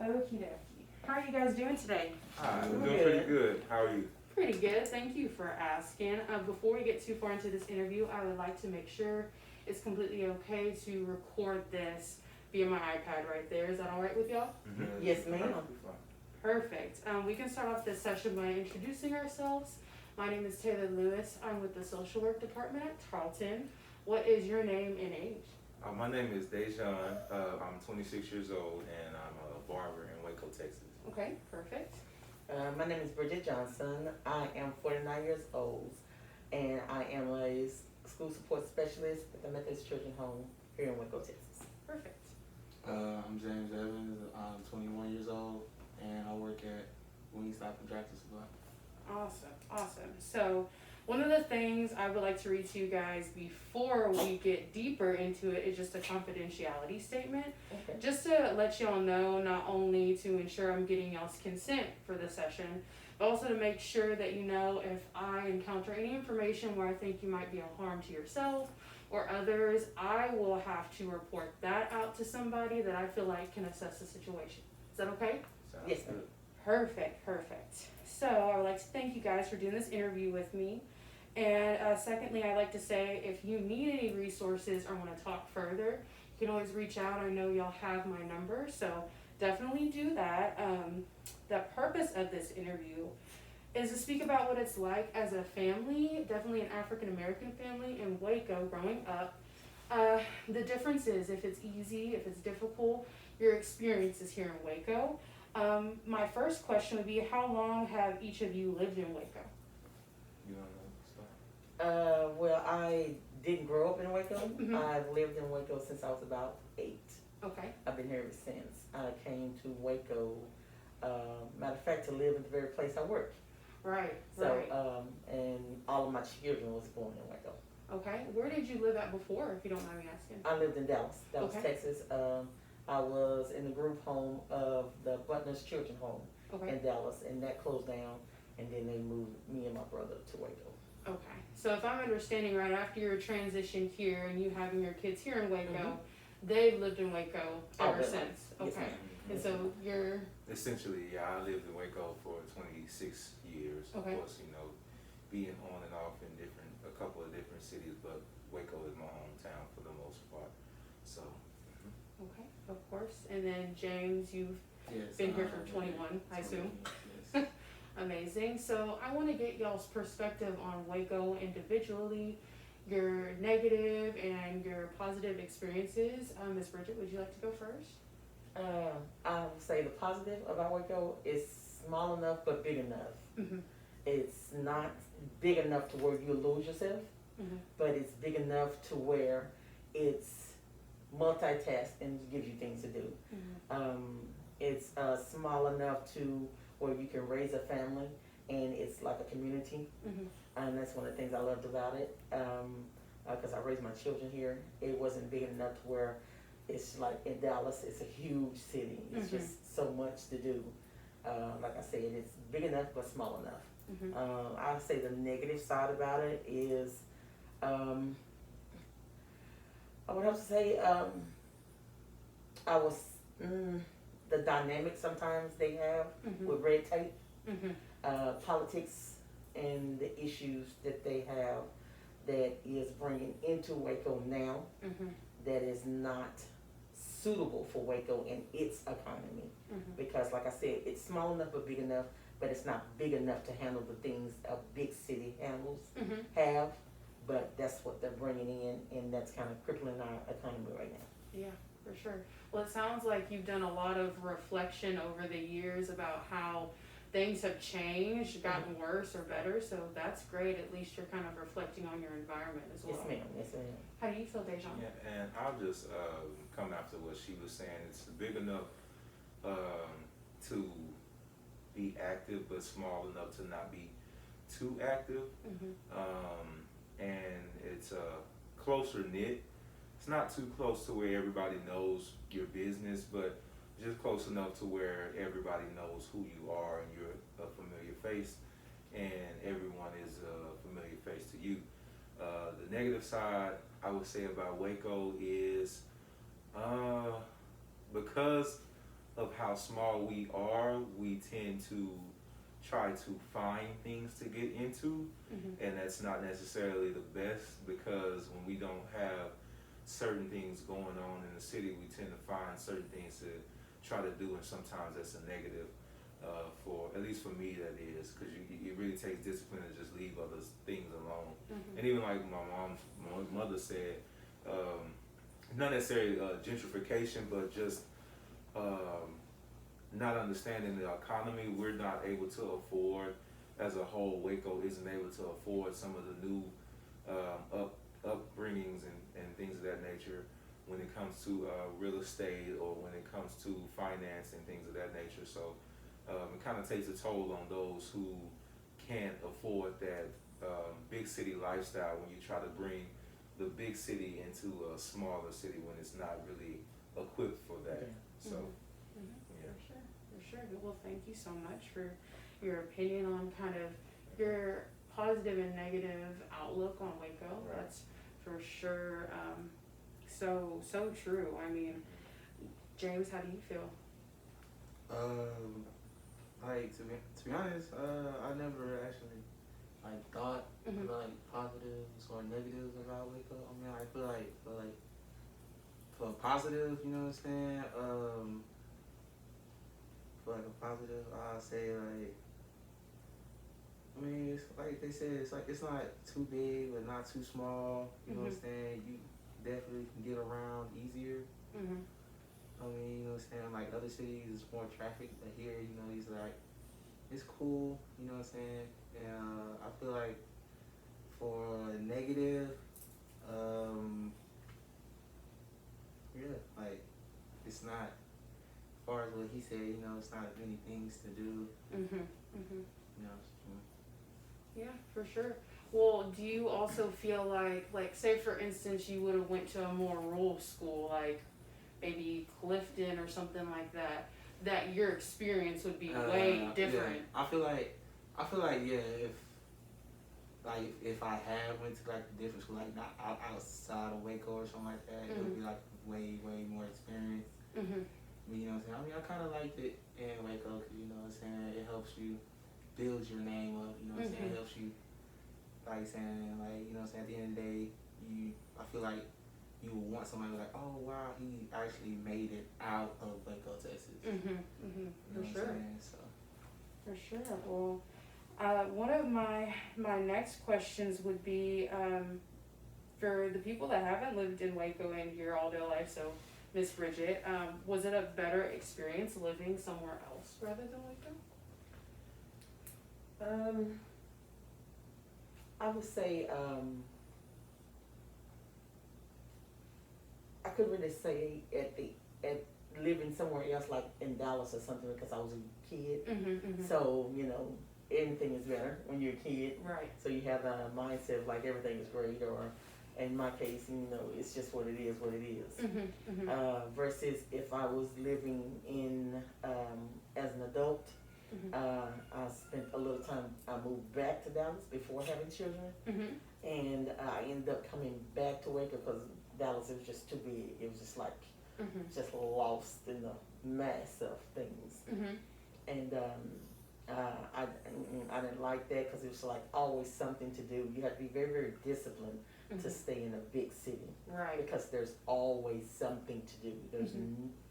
Okie dokie. How are you guys doing today? Hi, we're Doing doing pretty good. How are you? Pretty good. Thank you for asking. Before we get too far into this interview, I would like to make sure it's completely okay to record this via my iPad right there. Is that all right with y'all? Yes, ma'am. Perfectly fine. Perfect. We can start off this session by introducing ourselves. My name is Taylor Lewis. I'm with the social work department at Tarleton. What is your name and age? My name is Dejan. I'm 26 years old and I'm a barber in Waco, Texas. Okay, perfect. My name is Bridget Johnson. I am 49 years old, and I am a school support specialist at the Methodist Children's Home here in Waco, Texas. Perfect. I'm James Evans. I'm 21 years old, and I work at Wingstop and Tractor Supply. Awesome. So, one of the things I would like to read to you guys before we get deeper into it is just a confidentiality statement. Okay. Just to let y'all know, not only to ensure I'm getting y'all's consent for the session, but also to make sure that you know if I encounter any information where I think you might be a harm to yourself or others, I will have to report that out to somebody that I feel like can assess the situation. Is that okay? Sounds Yes, good. Perfect. So I would like to thank you guys for doing this interview with me. And secondly, I'd like to say if you need any resources or want to talk further, you can always reach out. I know y'all have my number, so definitely do that. The purpose of this interview is to speak about what it's like as a family, definitely an African American family in Waco growing up. The differences, if it's easy, if it's difficult, your experiences here in Waco. My first question would be, how long have each of you lived in Waco? You don't know? Well, I didn't grow up in Waco. Mhm. I've lived in Waco since I was about 8. Okay. I've been here ever since. I came to Waco, matter of fact, to live in the very place I work. Right. So, and all of my children was born in Waco. Okay. Where did you live at before, if you don't mind me asking? I lived in Dallas, Okay. Texas. I was in the group home of the Butler's Children's Home Okay. in Dallas, and that closed down, and then they moved me and my brother to Waco. Okay. So if I'm understanding right, after your transition here and you having your kids here in Waco, they've lived in Waco All ever their life. since. Yes, Okay. ma'am. And so you're Essentially, yeah, I lived in Waco for 26 years. Okay. Of course, being on and off in a couple of different cities, but Waco is my hometown for the most part. So, okay, of course. And then James, you've Yes. been here for 21, I assume. Yes. Amazing. So I want to get y'all's perspective on Waco individually, your negative and your positive experiences. Ms. Bridget, would you like to go first? I would say the positive about Waco is small enough but big enough. Mm-hmm. It's not big enough to where you lose yourself, Mm-hmm. but it's big enough to where it's multitask and gives you things to do. Mm-hmm. It's small enough to where you can raise a family, and it's like a community, Mm-hmm. and that's one of the things I loved about it. Because I raised my children here, it wasn't big enough to where it's like in Dallas. It's a huge city. It's Mhm. just so much to do. Like I said, it's big enough but small enough. Mm-hmm. I would say the negative side about it is, I would have to say, the dynamic sometimes they have Mm-hmm. with red tape, Mm-hmm. politics, and the issues that they have that is bringing into Waco now Mm-hmm. that is not suitable for Waco and its economy. Mm-hmm. Because like I said, it's small enough but big enough, but it's not big enough to handle the things a big city Mm-hmm. have. But that's what they're bringing in, and that's kind of crippling our economy right now. Yeah, for sure. Well, it sounds like you've done a lot of reflection over the years about how things have changed, gotten worse or better. So that's great. At least you're kind of reflecting on your environment as well. Yes, ma'am. Yes, ma'am. How do you feel, Dejan? yeah, and I'll just come after what she was saying. It's big enough to be active, but small enough to not be too active. Mm-hmm. And it's closer knit. It's not too close to where everybody knows your business, but just close enough to where everybody knows who you are and you're a familiar face, and everyone is a familiar face to you. The negative side I would say about Waco is because of how small we are, we tend to try to find things to get into, and that's not necessarily the best, because when we don't have certain things going on in the city, we tend to find certain things to try to do, and sometimes that's a negative. For at least for me, that is, because it really takes discipline to just leave other things alone. And even like my mother said, not necessarily gentrification, but just not understanding the economy. We're not able to afford, as a whole, Waco isn't able to afford some of the new upbringings and things of that nature when it comes to real estate, or when it comes to finance and things of that nature. So it kind of takes a toll on those who can't afford that big city lifestyle, when you try to bring the big city into a smaller city when it's not really equipped for that. Yeah. So, For sure. Well, thank you so much for your opinion on kind of your positive and negative outlook on Waco. Right. That's for sure so true. I mean, James, how do you feel? Like to be honest, I never actually like thought about like positives or negatives about Waco. I mean, I feel like for a positive, you know what I'm saying? For like a positive, I'll say like, I mean, it's like they said, it's not too big but not too small. You know what I'm saying? You definitely can get around easier. I mean, you know what I'm saying? Like other cities, it's more traffic, but here, you know, it's cool. You know what I'm saying? And I feel like for negative, yeah, like it's not. As far as what he said, you know, it's not many things to do. You know. Yeah, for sure. Well, do you also feel like say for instance you would have went to a more rural school, like maybe Clifton or something like that, that your experience would be way different? Yeah. I feel like yeah, if I had went to like a different school, like not outside of Waco or something like that, it would be like way more experience. You know what I'm saying? I mean, I kind of liked it in Waco because, you know what I'm saying, it helps you build your name up, you know what I'm saying? It helps you, like saying, like, you know what I'm saying, at the end of the day, I feel like you would want somebody like, oh, wow, he actually made it out of Waco, Texas. You know For what sure. I'm saying? So. For sure. Well, one of my next questions would be for the people that haven't lived in Waco and here all their life, so Miss Bridget, was it a better experience living somewhere else rather than Waco? I would say I couldn't really say at living somewhere else like in Dallas or something because I was a kid. So you know, anything is better when you're a kid. Right. So you have a mindset of like everything is great, or in my case, you know, it's just what it is. Versus if I was living in as an adult. I spent a little time. I moved back to Dallas before having children, and I ended up coming back to Waco because Dallas was just too big. It was just like just lost in the mass of things, and I didn't like that because it was like always something to do. You have to be very disciplined to stay in a big city, right? Because there's always something to do. There's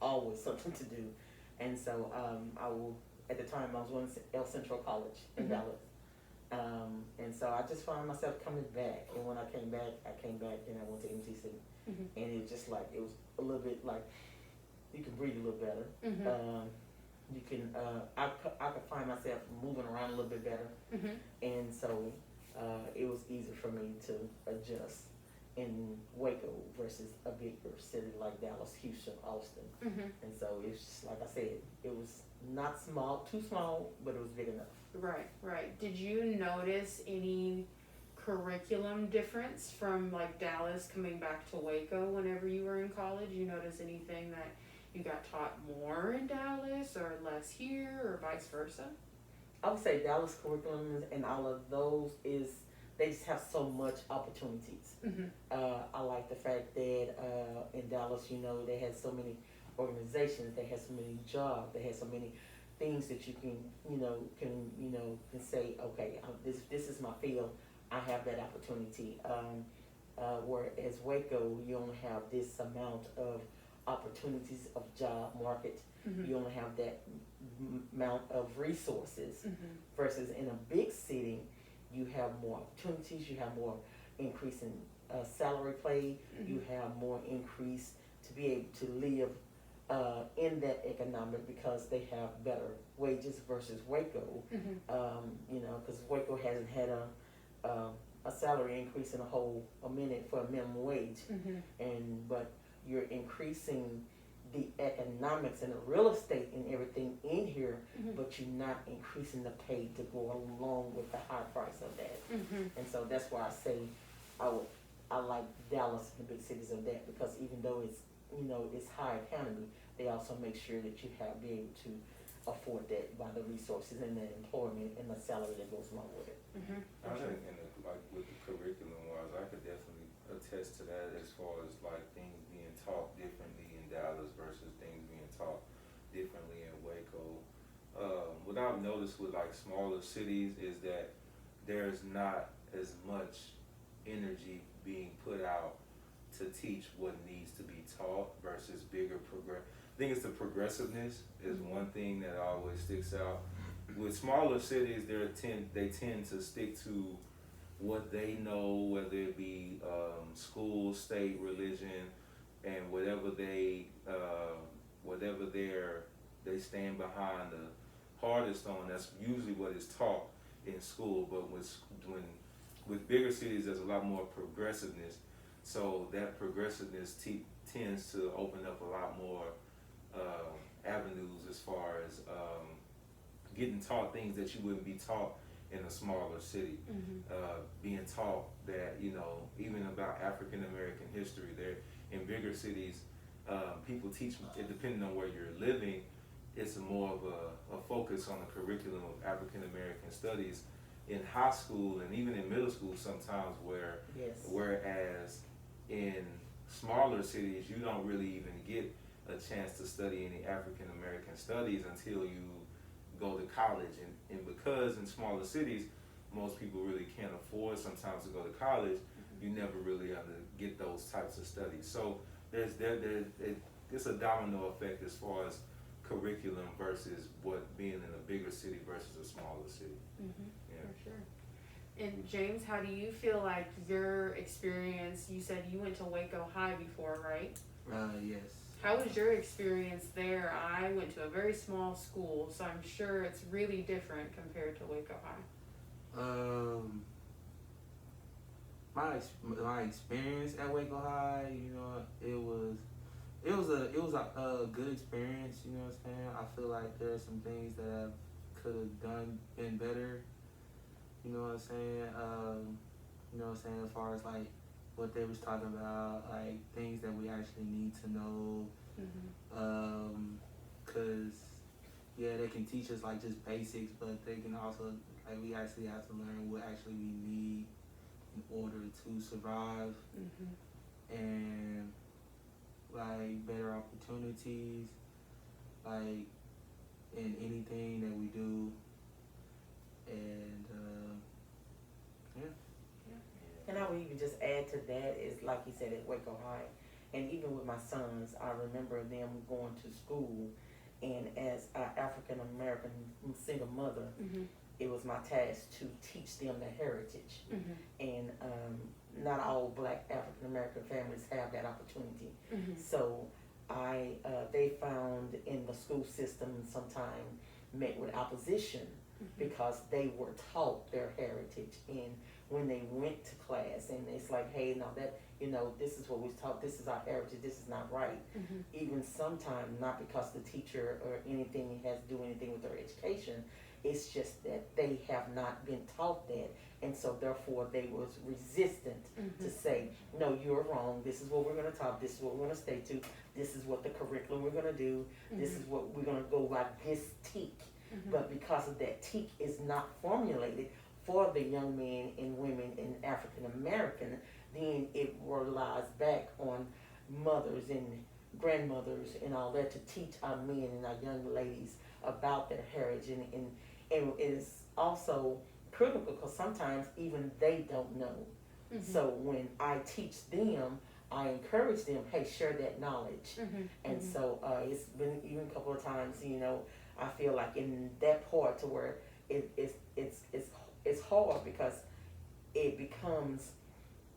always something to do, and so I will. At the time, I was going to El Central College in Dallas. And so I just found myself coming back. And when I came back and I went to MTC. And it was just like, it was a little bit like, you can breathe a little better. You can, I could find myself moving around a little bit better. And so it was easier for me to adjust in Waco versus a bigger city like Dallas, Houston, Austin. And so it's just, like I said, it was not small, too small, but it was big enough. Right. Did you notice any curriculum difference from like Dallas coming back to Waco whenever you were in college? You notice anything that you got taught more in Dallas or less here or vice versa? I would say Dallas curriculums and all of those they just have so much opportunities. I like the fact that in Dallas, you know, they had so many organizations, they have so many jobs, they have so many things that you can, can say, okay, this is my field, I have that opportunity. Whereas Waco, you only have this amount of opportunities of job market. Mhm. You only have that amount of resources. Mhm. Versus in a big city, you have more opportunities, you have more increase in salary pay, you have more increase to be able to live in that economic because they have better wages versus Waco. Mhm. Because Waco hasn't had a salary increase in a minute for a minimum wage, Mhm. but you're increasing the economics and the real estate and everything in here, Mhm. but you're not increasing the pay to go along with the high price of that. Mhm. And so that's why I say I like Dallas and the big cities of that, because even though it's high economy, they also make sure that you be able to afford that by the resources and the employment and the salary that goes along with it. Mhm. I think with the curriculum wise, I could definitely attest to that as far as like things being taught differently in Dallas versus things being taught differently in Waco. What I've noticed with like smaller cities is that there's not as much energy being put out to teach what needs to be taught versus bigger I think it's the progressiveness is one thing that always sticks out. With smaller cities, they tend to stick to what they know, whether it be school, state, religion, and whatever they stand behind the hardest on. That's usually what is taught in school. But with bigger cities, there's a lot more progressiveness. So that progressiveness tends to open up a lot more avenues as far as getting taught things that you wouldn't be taught in a smaller city. Being taught that, even about African American history, there in bigger cities, people teach it depending on where you're living. It's more of a focus on the curriculum of African American studies in high school and even in middle school sometimes, whereas in smaller cities you don't really even get a chance to study any African American studies until you go to college, and because in smaller cities most people really can't afford sometimes to go to college, you never really get those types of studies. So it's a domino effect as far as curriculum versus what being in a bigger city versus a smaller city. Yeah. For sure. And James, how do you feel like your experience? You said you went to Waco High before, right? Yes. How was your experience there? I went to a very small school, so I'm sure it's really different compared to Waco High. My experience at Waco High, it was a good experience. You know what I'm saying? I feel like there are some things that I could have been better. You know what I'm saying? As far as like what they was talking about, like things that we actually need to know. Cause they can teach us like just basics, but they can also like we actually have to learn what actually we need in order to survive, and like better opportunities, like in anything that we do, and And I would even just add to that is, like you said, at Waco High, and even with my sons, I remember them going to school, and as an African American single mother, it was my task to teach them their heritage. And not all Black African American families have that opportunity. So they found in the school system sometimes met with opposition because they were taught their heritage, and when they went to class, and it's like, hey, now that this is what we taught, this is our heritage, this is not right. Even sometimes not because the teacher or anything has to do anything with their education, it's just that they have not been taught that, and so therefore they was resistant to say, no, you're wrong, this is what we're going to talk, this is what we're going to stay to, this is what the curriculum we're going to do, this is what we're going to go by this teak. But because of that teak is not formulated for the young men and women in African American, then it relies back on mothers and grandmothers and all that to teach our men and our young ladies about their heritage, and it is also critical because sometimes even they don't know. So when I teach them, I encourage them, hey, share that knowledge. And so it's been even a couple of times, you know, I feel like in that part to where it's hard because it becomes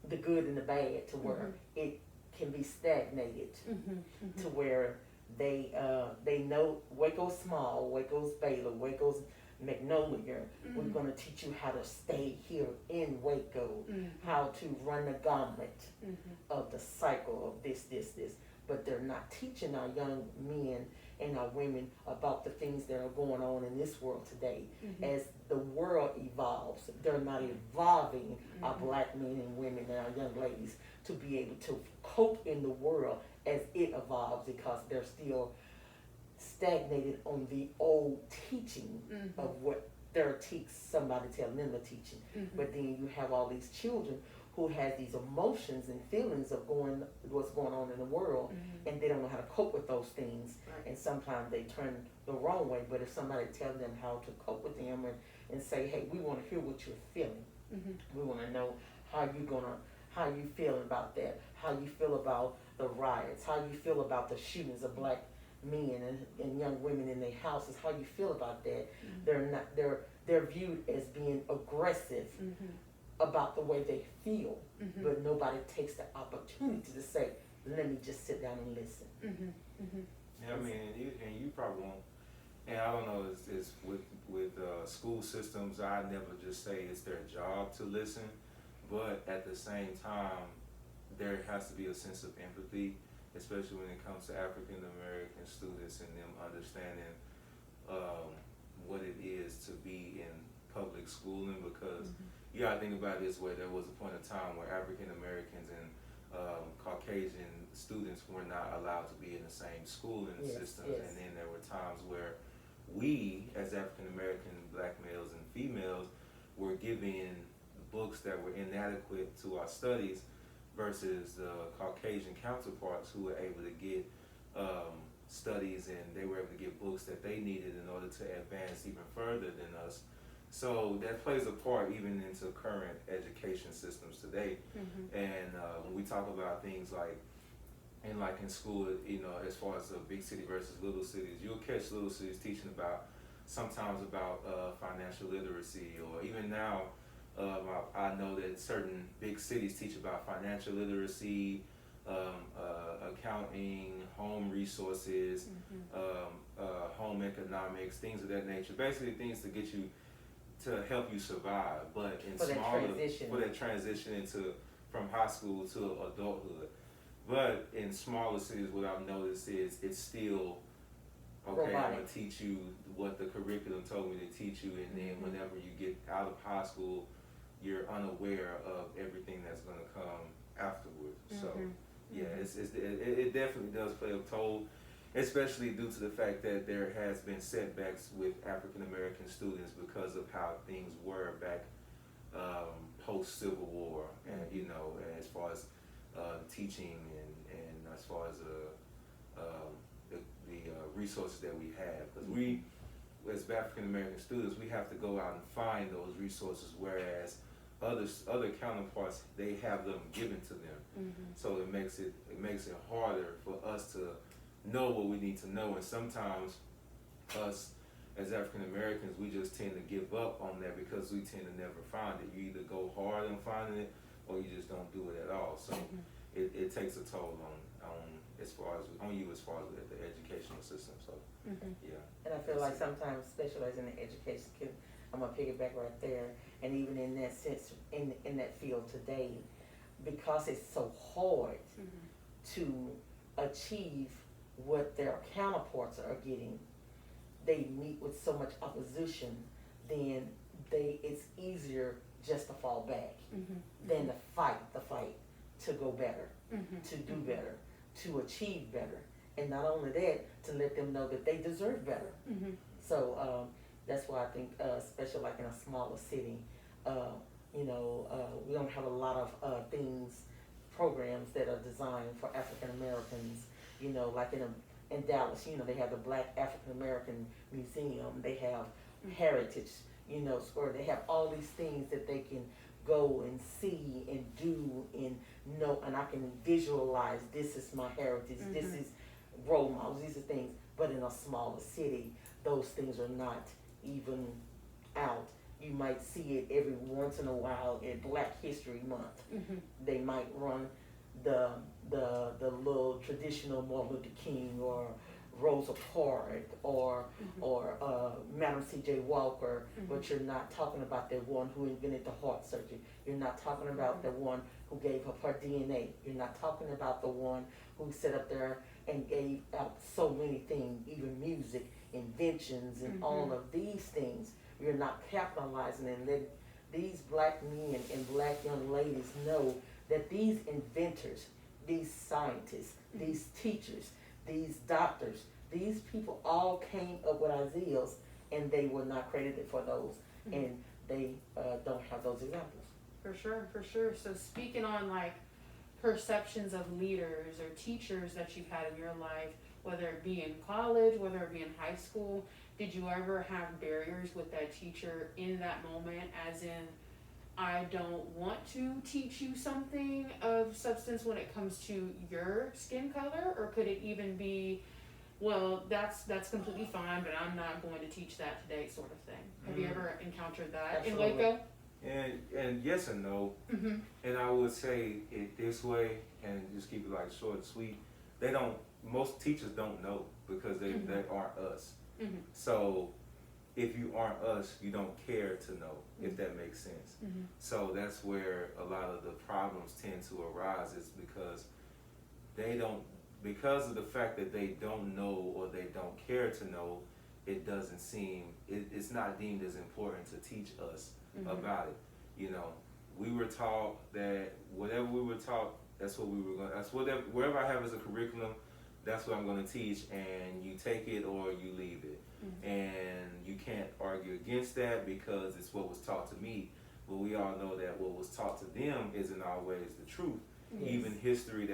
the good and the bad to where it can be stagnated to where they know Waco's small, Waco's Baylor, Waco's Magnolia. We're going to teach you how to stay here in Waco, how to run the gauntlet of the cycle of this. But they're not teaching our young men and our women about the things that are going on in this world today. As the world evolves, they're not evolving our black men and women and our young ladies to be able to cope in the world as it evolves because they're still stagnated on the old teaching of what they're somebody telling them to teaching. But then you have all these children who have these emotions and feelings of what's going on in the world, and they don't know how to cope with those things. And sometimes they turn the wrong way. But if somebody tells them how to cope with them and say, hey, we want to hear what you're feeling. We want to know how you feel about that, how you feel about the riots, how you feel about the shootings of black men and young women in their houses, how you feel about that. They're viewed as being aggressive about the way they feel, but nobody takes the opportunity to say, let me just sit down and listen. Yeah, I mean, and you probably won't. And I don't know, it's with school systems, I never just say it's their job to listen, but at the same time, there has to be a sense of empathy, especially when it comes to African American students and them understanding what it is to be in public schooling, because you gotta think about it this way. There was a point in time where African Americans and Caucasian students were not allowed to be in the same schooling systems, and then there were times where we, as African American black males and females, were given books that were inadequate to our studies versus the Caucasian counterparts who were able to get studies, and they were able to get books that they needed in order to advance even further than us. So that plays a part even into current education systems today. And when we talk about things like in school, you know, as far as big city versus little cities, you'll catch little cities teaching sometimes about financial literacy, or even now, I know that certain big cities teach about financial literacy, accounting, home resources, home economics, things of that nature. Basically things to help you survive, but in for that transition from high school to adulthood. But in smaller cities, what I've noticed is it's still okay. I'm gonna teach you what the curriculum told me to teach you, and then whenever you get out of high school, you're unaware of everything that's gonna come afterwards. So yeah, it definitely does play a toll, especially due to the fact that there has been setbacks with African American students because of how things were back post Civil War, and you know, as far as teaching and as far as the resources that we have, because we, as African American students, we have to go out and find those resources, whereas other counterparts, they have them given to them. So it makes it harder for us to know what we need to know, and sometimes us as African Americans, we just tend to give up on that because we tend to never find it. You either go hard on finding it, or you just don't do it at all. So it takes a toll on you as far as the educational system. So yeah. And I feel like sometimes specializing in education I'm gonna piggyback right there, and even in that sense, in that field today, because it's so hard to achieve what their counterparts are getting, they meet with so much opposition, then it's easier just to fall back than to fight the fight to go better, to do better, to achieve better, and not only that, to let them know that they deserve better. So that's why I think, especially like in a smaller city, we don't have a lot of programs that are designed for African Americans You know, like in Dallas, you know, they have the Black African American Museum. They have Heritage, you know, or they have all these things that they can go and see and do and know, and I can visualize this is my heritage, this is role models, these are things. But in a smaller city, those things are not even out. You might see it every once in a while at Black History Month. They might run the little traditional Martin Luther King or Rosa Parks or Madam C.J. Walker, but you're not talking about the one who invented the heart surgery. You're not talking about the one who gave up her DNA. You're not talking about the one who sat up there and gave out so many things, even music, inventions, and all of these things. You're not capitalizing and letting these Black men and Black young ladies know that these inventors, these scientists, these teachers, these doctors, these people all came up with ideas, and they were not credited for those, and they don't have those examples. For sure, for sure. So speaking on like perceptions of leaders or teachers that you've had in your life, whether it be in college, whether it be in high school, did you ever have barriers with that teacher in that moment, as in, I don't want to teach you something of substance when it comes to your skin color? Or could it even be, well, that's completely fine, but I'm not going to teach that today, sort of thing? Have you ever encountered that in Waco? And yes and no. And I would say it this way, and just keep it like short and sweet. Most teachers don't know because they aren't us. So if you aren't us, you don't care to know, if that makes sense. So that's where a lot of the problems tend to arise, is because of the fact that they don't know or they don't care to know, it's not deemed as important to teach us about it. You know, we were taught that whatever we were taught, that's what we were going. That's wherever I have as a curriculum, that's what I'm going to teach, and you take it or you leave it. And you can't argue against that because it's what was taught to me. But we all know that what was taught to them isn't always the truth. Yes. Even history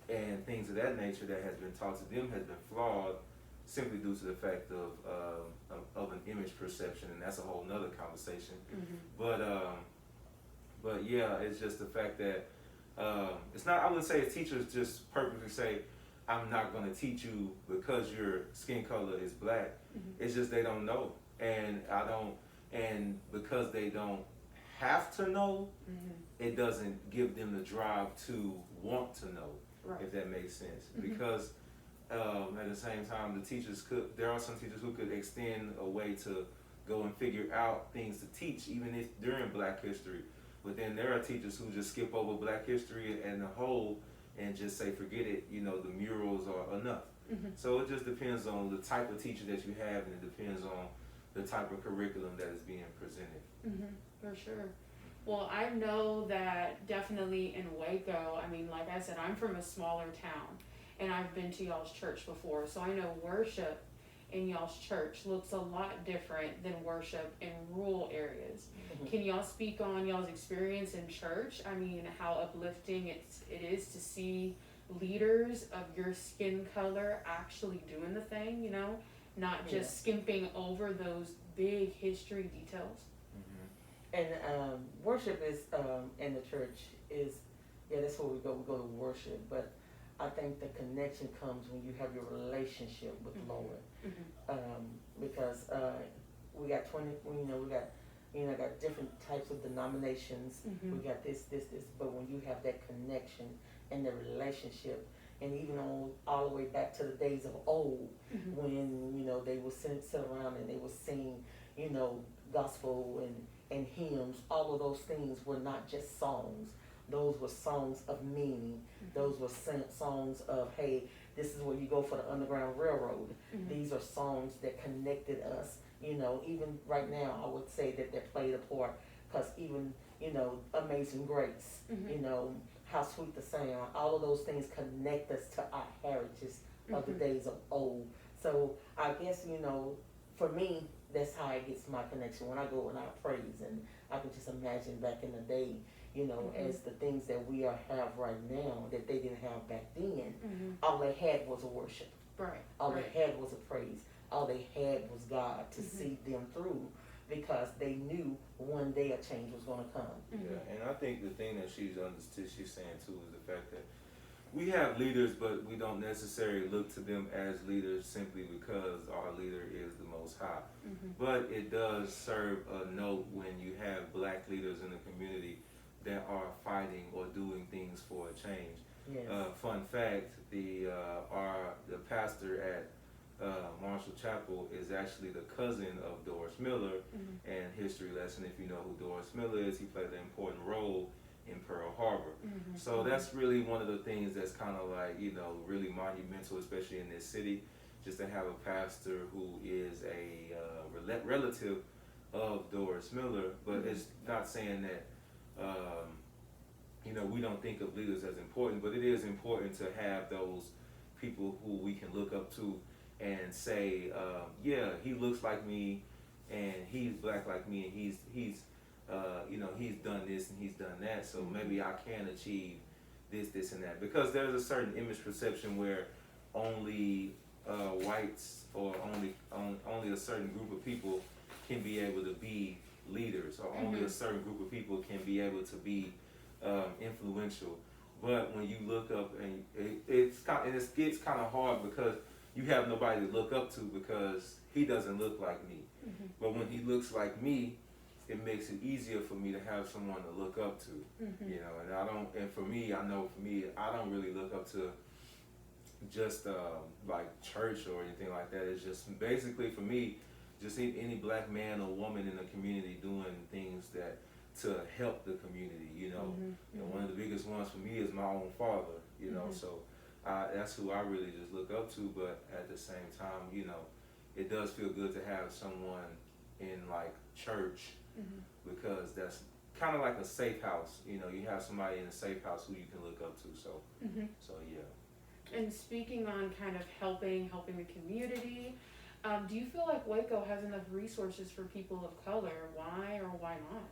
and things of that nature that has been taught to them has been flawed, simply due to the fact of an image perception, and that's a whole nother conversation. But yeah, it's just the fact that it's not. I wouldn't say teachers just purposely say, I'm not going to teach you because your skin color is Black. It's just they don't know, and because they don't have to know, it doesn't give them the drive to want to know. Right. If that makes sense. Because at the same time, there are some teachers who could extend a way to go and figure out things to teach, even if during Black history. But then there are teachers who just skip over Black history and the whole and just say, forget it, the murals are enough. So it just depends on the type of teacher that you have, and it depends on the type of curriculum that is being presented. For sure. Well, I know that definitely in Waco, I mean, like I said, I'm from a smaller town, and I've been to y'all's church before, so I know worship in y'all's church looks a lot different than worship in rural areas. Can y'all speak on y'all's experience in church? I mean, how uplifting it is to see leaders of your skin color actually doing the thing, not just skimping over those big history details. And worship is in the church is, that's where we go. We go to worship, but I think the connection comes when you have your relationship with the Lord, because we got got different types of denominations. We got this, but when you have that connection and the relationship, and even all the way back to the days of old, when they would sit around and they would sing, gospel and hymns, all of those things were not just songs. Those were songs of meaning. Those were songs of, hey, this is where you go for the Underground Railroad. These are songs that connected us. Even right now, I would say that they played a part, because even, Amazing Grace, How Sweet the Sound, all of those things connect us to our heritage of the days of old. So I guess, for me, that's how it gets my connection when I go and I praise. And I can just imagine back in the day, you know, as the things that we have right now that they didn't have back then. Mm-hmm. All they had was a worship. Right. All right. they had was a praise. All they had was God to Mhm. see them through, because they knew one day a change was going to come. Mhm. Yeah, and I think the thing that she's understood, she's saying too, is the fact that we have leaders, but we don't necessarily look to them as leaders simply because our leader is the Most High. Mhm. But it does serve a note when you have black leaders in the community that are fighting or doing things for a change. Yes. Fun fact: the pastor at Marshall Chapel is actually the cousin of Doris Miller. Mhm. And history lesson: if you know who Doris Miller is, he played an important role in Pearl Harbor. Mhm. So that's really one of the things that's kind of like, really monumental, especially in this city, just to have a pastor who is a relative of Doris Miller. But it's not saying that, we don't think of leaders as important, but it is important to have those people who we can look up to and say, yeah, he looks like me, and he's black like me, and he's done this and he's done that, so maybe I can achieve this, and that. Because there's a certain image perception where only whites or only a certain group of people can be able to be leaders, or only a certain group of people can be able to be influential. But when you look up, and it gets kind of hard because you have nobody to look up to, because he doesn't look like me. Mhm. But when he looks like me, it makes it easier for me to have someone to look up to, Mhm. and for me, I don't really look up to just like church or anything like that. It's just basically for me, just any black man or woman in the community doing things that to help the community. One of the biggest ones for me is my own father. So that's who I really just look up to. But at the same time, it does feel good to have someone in like church, Mhm. because that's kind of like a safe house. You have somebody in a safe house who you can look up to. So Mhm. yeah. And speaking on kind of helping the community, do you feel like Waco has enough resources for people of color? Why or why not?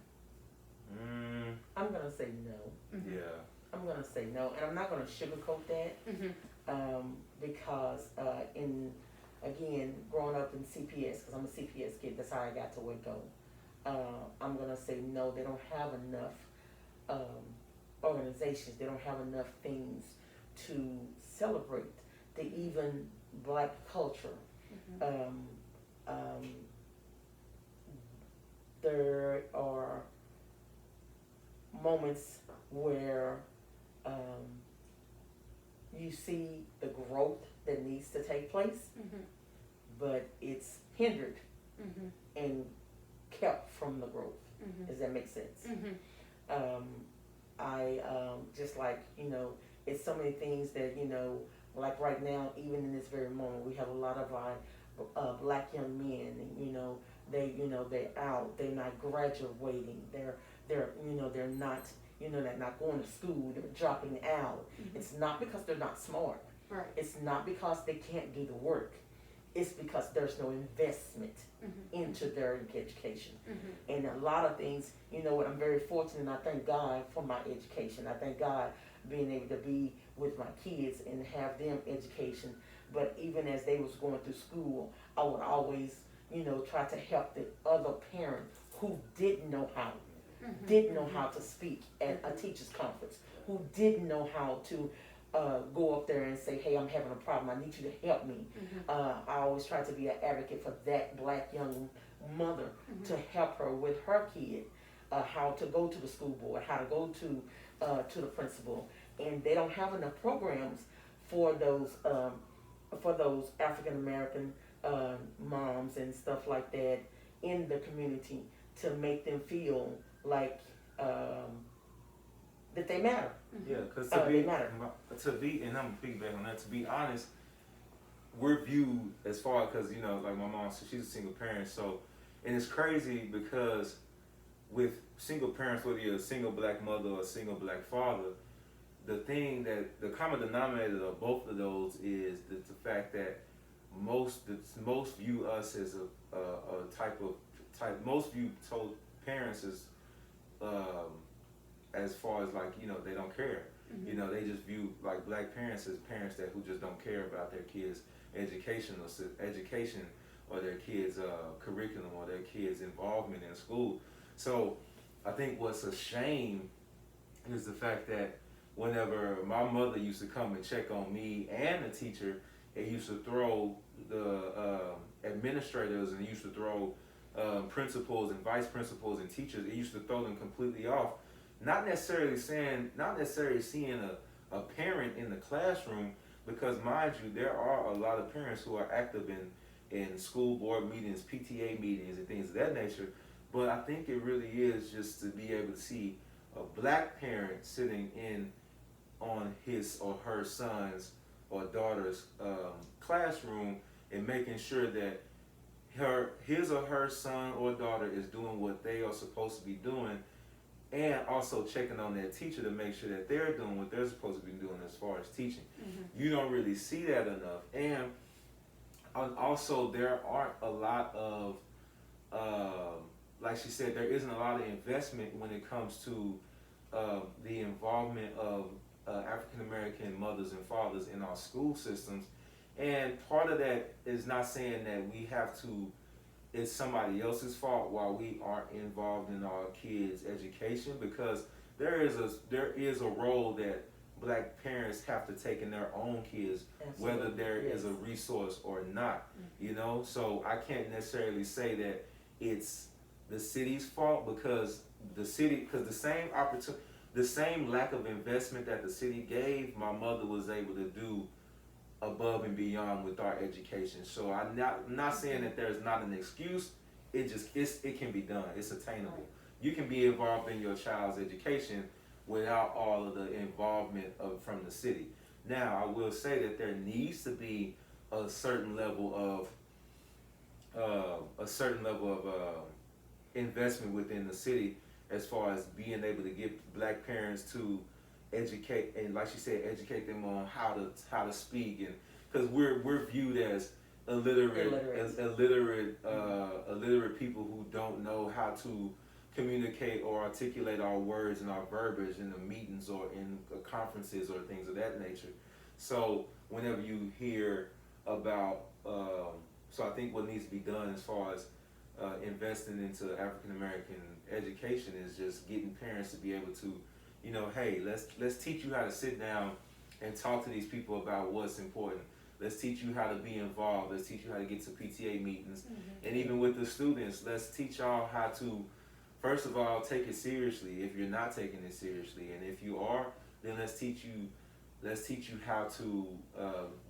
I'm going to say no. Mhm. Yeah. I'm going to say no. And I'm not going to sugarcoat that, Mhm. because again, growing up in CPS, because I'm a CPS kid, that's how I got to Waco. I'm going to say no, they don't have enough organizations, they don't have enough things to celebrate the even black culture. Mhm. There are moments where you see the growth that needs to take place, Mhm. but it's hindered Mhm. and kept from the growth. Mhm. Does that make sense? Mhm. I just like, it's so many things that, like right now, even in this very moment, we have a lot of our black young men, and, they're out, they're not graduating, they're not, they're not going to school, they're dropping out. Mhm. It's not because they're not smart. Right. It's not because they can't do the work. It's because there's no investment Mhm. into their education. Mhm. And a lot of things, I'm very fortunate, and I thank God for my education. I thank God being able to be with my kids and have them education. But even as they was going through school, I would always, try to help the other parent who didn't know how, Mhm. didn't know how to speak at a teacher's conference, who didn't know how to go up there and say, hey, I'm having a problem, I need you to help me. Mhm. I always try to be an advocate for that black young mother Mhm. to help her with her kid, how to go to the school board, how to go to the principal. And they don't have enough programs for those African American moms and stuff like that in the community to make them feel like that they matter. Yeah, because They matter. and I'm piggyback on that. To be honest, we're viewed as far, because like my mom, she's a single parent, so, and it's crazy because with single parents, whether you're a single black mother or a single black father, the common denominator of both of those is the fact that most view us as most view parents as as far as like, they don't care. They just view like black parents as parents who just don't care about their kids' education or their kids' curriculum or their kids' involvement in school. So I think what's a shame is the fact that whenever my mother used to come and check on me and the teacher, it used to throw the administrators, and it used to throw principals and vice principals and teachers. It used to throw them completely off. Not necessarily seeing a parent in the classroom, because mind you, there are a lot of parents who are active in school board meetings, PTA meetings, and things of that nature. But I think it really is just to be able to see a black parent sitting in on his or her son's or daughter's classroom and making sure that his or her son or daughter is doing what they are supposed to be doing, and also checking on their teacher to make sure that they're doing what they're supposed to be doing as far as teaching. You don't really see that enough. And also there aren't a lot of, like she said, there isn't a lot of investment when it comes to the involvement of African American mothers and fathers in our school systems. And part of that is not saying that it's somebody else's fault while we aren't involved in our kids' education, because there is a role that black parents have to take in their own kids, whether there is a resource or not. So I can't necessarily say that it's the city's fault, because the same lack of investment that the city gave, my mother was able to do above and beyond with our education. So I'm not saying that there's not an excuse. It can be done. It's attainable. You can be involved in your child's education without all of the involvement from the city. Now, I will say that there needs to be a certain level of investment within the city, as far as being able to get black parents to educate, and like she said, educate them on how to speak, and because we're viewed as illiterate people who don't know how to communicate or articulate our words and our verbiage in the meetings or in conferences or things of that nature. So whenever you hear about, so I think what needs to be done as far as investing into African American education is just getting parents to be able to, hey, let's teach you how to sit down and talk to these people about what's important. Let's teach you how to be involved. Let's teach you how to get to PTA meetings. And even with the students, let's teach y'all how to, first of all, take it seriously if you're not taking it seriously. And if you are, then let's teach you how to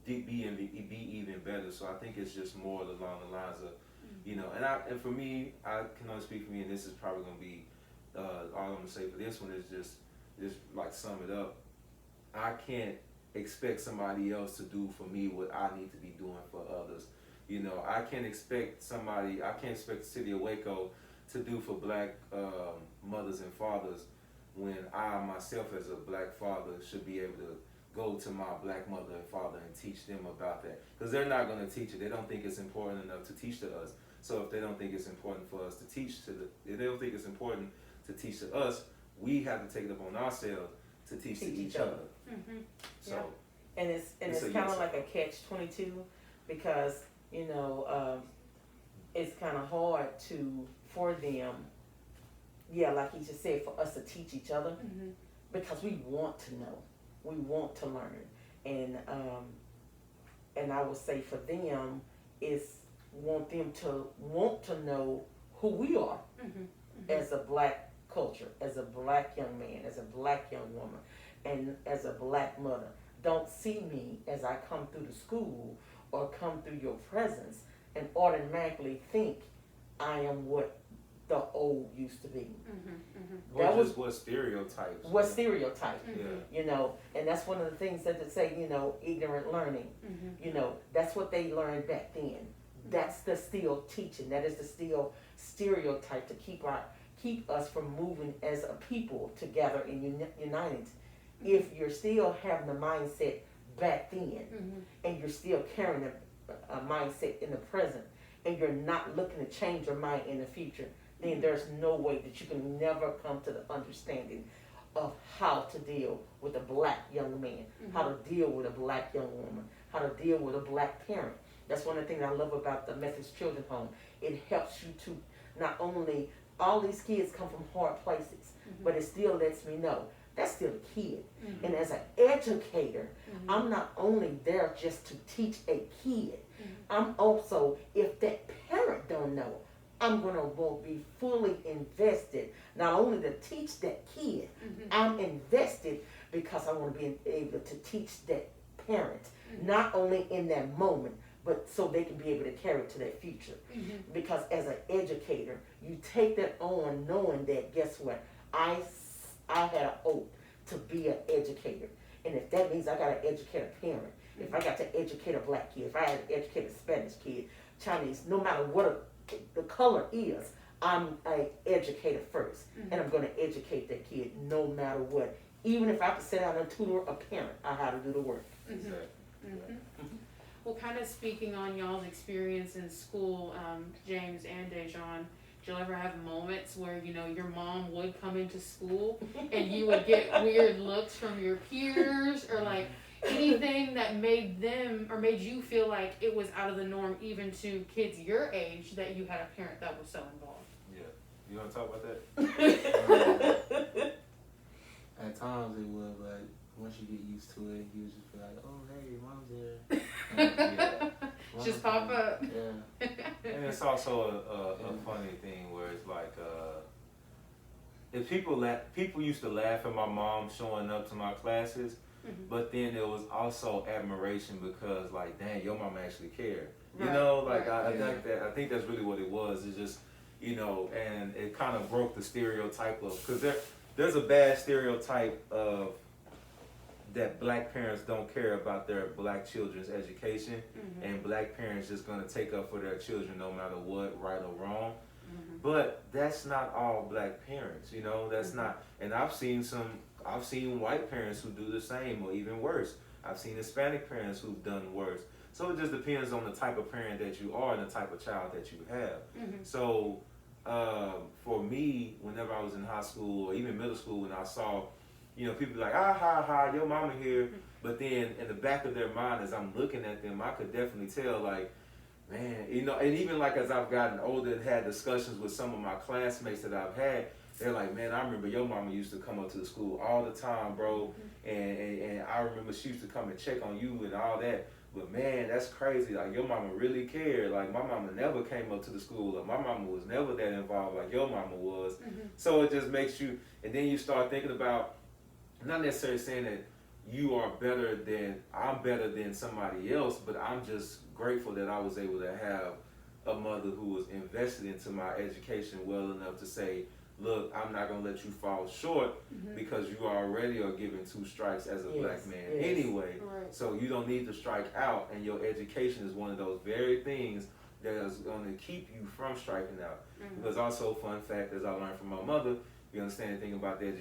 be even better. So I think it's just more along the lines of, and for me, I can only speak for me, and this is probably going to be all I'm going to say for this one is just like sum it up. I can't expect somebody else to do for me what I need to be doing for others. I can't expect the city of Waco to do for black mothers and fathers when I myself as a black father should be able to go to my black mother and father and teach them about that, because they're not going to teach it. They don't think it's important enough to teach to us. So if they don't think it's important for us to teach if they don't think it's important to teach to us, we have to take it upon ourselves to teach to each other. So, and it's kind of like a catch-22, because it's kind of hard for them, like you just said, for us to teach each other, because we want to know, we want to learn, and I would say for them, it's want them to know who we are as a black culture, as a black young man, as a black young woman, and as a black mother. Don't see me as I come through the school or come through your presence and automatically think I am what the old used to be. That was what stereotypes. What stereotype, and that's one of the things that they say, ignorant learning. That's what they learned back then. That's the still teaching. That is the still stereotype to keep us from moving as a people together and united. If you're still having the mindset back then, and you're still carrying a mindset in the present, and you're not looking to change your mind in the future, then there's no way that you can never come to the understanding of how to deal with a black young man, how to deal with a black young woman, how to deal with a black parent. That's one of the things I love about the Methodist Children's Home. It helps you to not only, all these kids come from hard places, but it still lets me know that's still a kid. And as an educator, I'm not only there just to teach a kid, I'm also, if that parent don't know, I'm going to be fully invested, not only to teach that kid, I'm invested because I want to be able to teach that parent, not only in that moment, but so they can be able to carry it to their future. Because as an educator, you take that on knowing that, guess what, I had an oath to be an educator. And if that means I got to educate a parent, if I got to educate a black kid, if I had to educate a Spanish kid, Chinese, no matter what the color is, I'm an educator first. And I'm going to educate that kid no matter what. Even if I have to sit down and tutor a parent on how to do the work. Exactly. Well, kind of speaking on y'all's experience in school, James and Dejan, did you ever have moments where, you know, your mom would come into school and you would get weird looks from your peers, or like anything that made them or made you feel like it was out of the norm, even to kids your age, that you had a parent that was so involved? Yeah. You want to talk about that? At times it would, but once you get used to it, you just be like, oh, hey, mom's there. And, Yeah. Just pop up. Yeah. And it's also a funny thing where it's like, if people used to laugh at my mom showing up to my classes, but then there was also admiration because, like, dang, your mom actually cared. You know, like, I think that's really what it was. It's just, you know, and it kind of broke the stereotype of, because there's a bad stereotype of that black parents don't care about their black children's education, and black parents just gonna take up for their children no matter what, right or wrong. But that's not all black parents, you know. That's not. And I've seen white parents who do the same or even worse. I've seen Hispanic parents who've done worse. So it just depends on the type of parent that you are and the type of child that you have. So for me, whenever I was in high school or even middle school, when I saw, you know, people be like, ah, ha, ha, your mama here. But then in the back of their mind, as I'm looking at them, I could definitely tell, like, man, you know, and even like as I've gotten older and had discussions with some of my classmates that I've had, they're like, man, I remember your mama used to come up to the school all the time, bro. And I remember she used to come and check on you and all that. But man, that's crazy. Like, your mama really cared. Like, my mama never came up to the school, or my mama was never that involved like your mama was. So it just makes you, and then you start thinking about, not necessarily saying that I'm better than somebody else, but I'm just grateful that I was able to have a mother who was invested into my education well enough to say, look, I'm not going to let you fall short because you already are given 2 strikes as a black man anyway. Right. So you don't need to strike out, and your education is one of those very things that is going to keep you from striking out. Because also, fun fact, as I learned from my mother, if you understand anything about the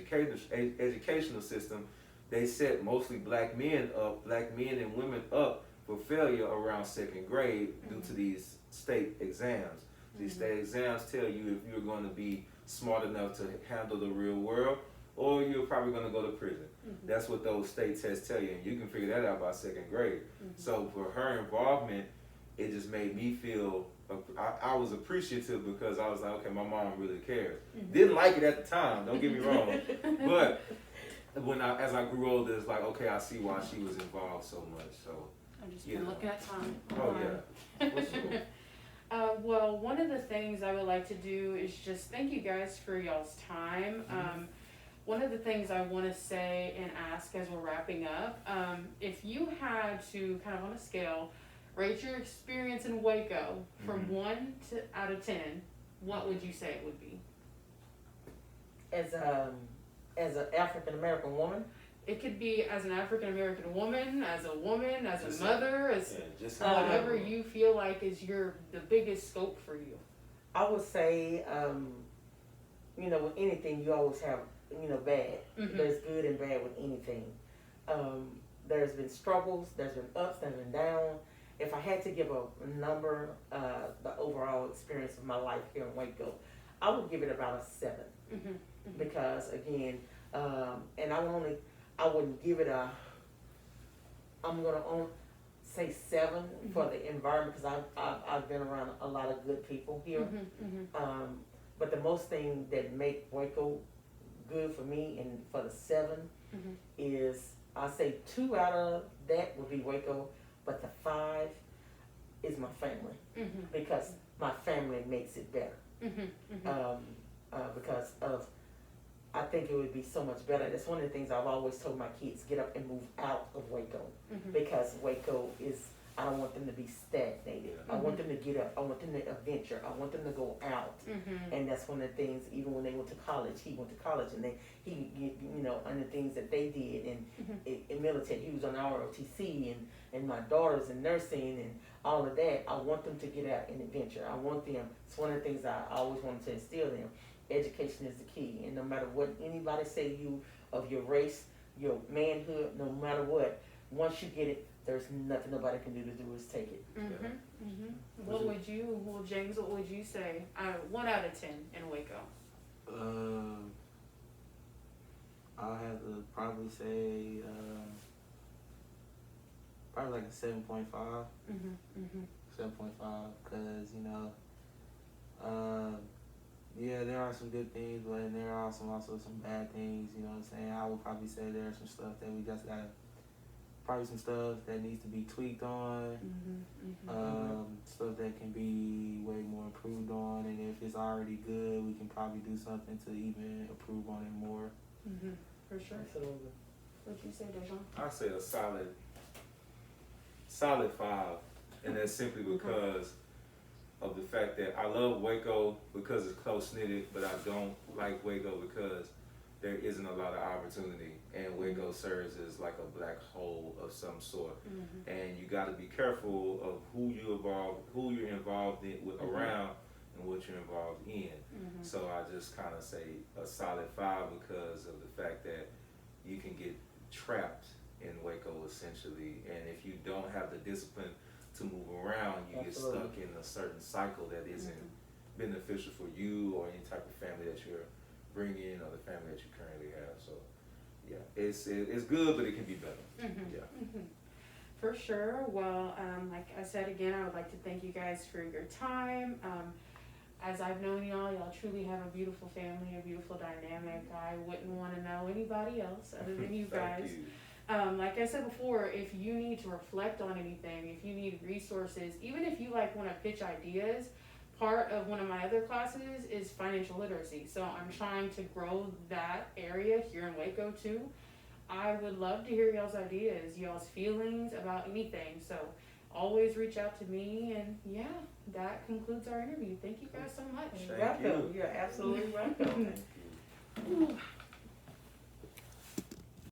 educational system, they set mostly black men and women up for failure around 2nd grade due to these state exams. These state exams tell you if you're going to be smart enough to handle the real world, or you're probably going to go to prison. That's what those state tests tell you, and you can figure that out by 2nd grade. So for her involvement, it just made me feel, I was appreciative because I was like, okay, my mom really cares. Didn't like it at the time, don't get me wrong, but as I grew older, it's like, okay, I see why she was involved so much. So I've just been looking at time. Oh yeah. For sure. Well, one of the things I would like to do is just thank you guys for y'all's time. One of the things I want to say and ask as we're wrapping up, if you had to kind of on a scale rate your experience in Waco from 1 out of 10, what would you say it would be? As an African American woman, it could be as an African American woman, as a mother, as whatever you feel like is the biggest scope for you. I would say, you know, with anything you always have, you know, bad. There's good and bad with anything. There's been struggles, there's been ups, there's been downs. If I had to give a number, the overall experience of my life here in Waco, I would give it about a 7. Because again, And I wouldn't give it I'm gonna say 7 for the environment, because I've been around a lot of good people here. But the most thing that make Waco good for me and for the 7 is, I say 2 out of that would be Waco, but the 5 is my family, because my family makes it better. Because of, I think it would be so much better. That's one of the things I've always told my kids: get up and move out of Waco, because Waco is, I don't want them to be stagnated. I want them to get up. I want them to adventure. I want them to go out. And that's one of the things, even when they went to college, he went to college, and and the things that they did, and in military, he was on ROTC, and my daughter's in nursing, and all of that. I want them to get out and adventure. I want them, it's one of the things I always wanted to instill in them. Education is the key, and no matter what anybody say to you of your race, your manhood, no matter what, once you get it, there's nothing nobody can do to do is take it. What would you, James, what would you say? 1 out of 10 in Waco. I'll have to probably say probably like a 7.5. 7.5, because yeah, there are some good things, but there are also some bad things. You know what I'm saying? I would probably say there's some stuff that we just gotta, probably some stuff that needs to be tweaked on, stuff that can be way more improved on, and if it's already good, we can probably do something to even improve on it more. For sure. Absolutely. What'd you say, Dejon? I say a solid 5, and that's simply because of the fact that I love Waco because it's close knitted, but I don't like Waco because there isn't a lot of opportunity, and Waco serves as like a black hole of some sort. And you got to be careful of who you're involved with around, and what you're involved in. So I just kind of say a solid 5 because of the fact that you can get trapped in Waco essentially, and if you don't have the discipline to move around, you get stuck in a certain cycle that isn't beneficial for you or any type of family that you're bringing or the family that you currently have. So yeah, it's good, but it can be better. For sure. Well, like I said again, I would like to thank you guys for your time. As I've known y'all truly have a beautiful family, a beautiful dynamic. I wouldn't want to know anybody else other than you guys. Like I said before, if you need to reflect on anything, if you need resources, even if you want to pitch ideas, part of one of my other classes is financial literacy. So I'm trying to grow that area here in Waco too. I would love to hear y'all's ideas, y'all's feelings about anything. So always reach out to me, and yeah, that concludes our interview. Thank you guys so much. You're welcome. You're absolutely welcome. Thank you.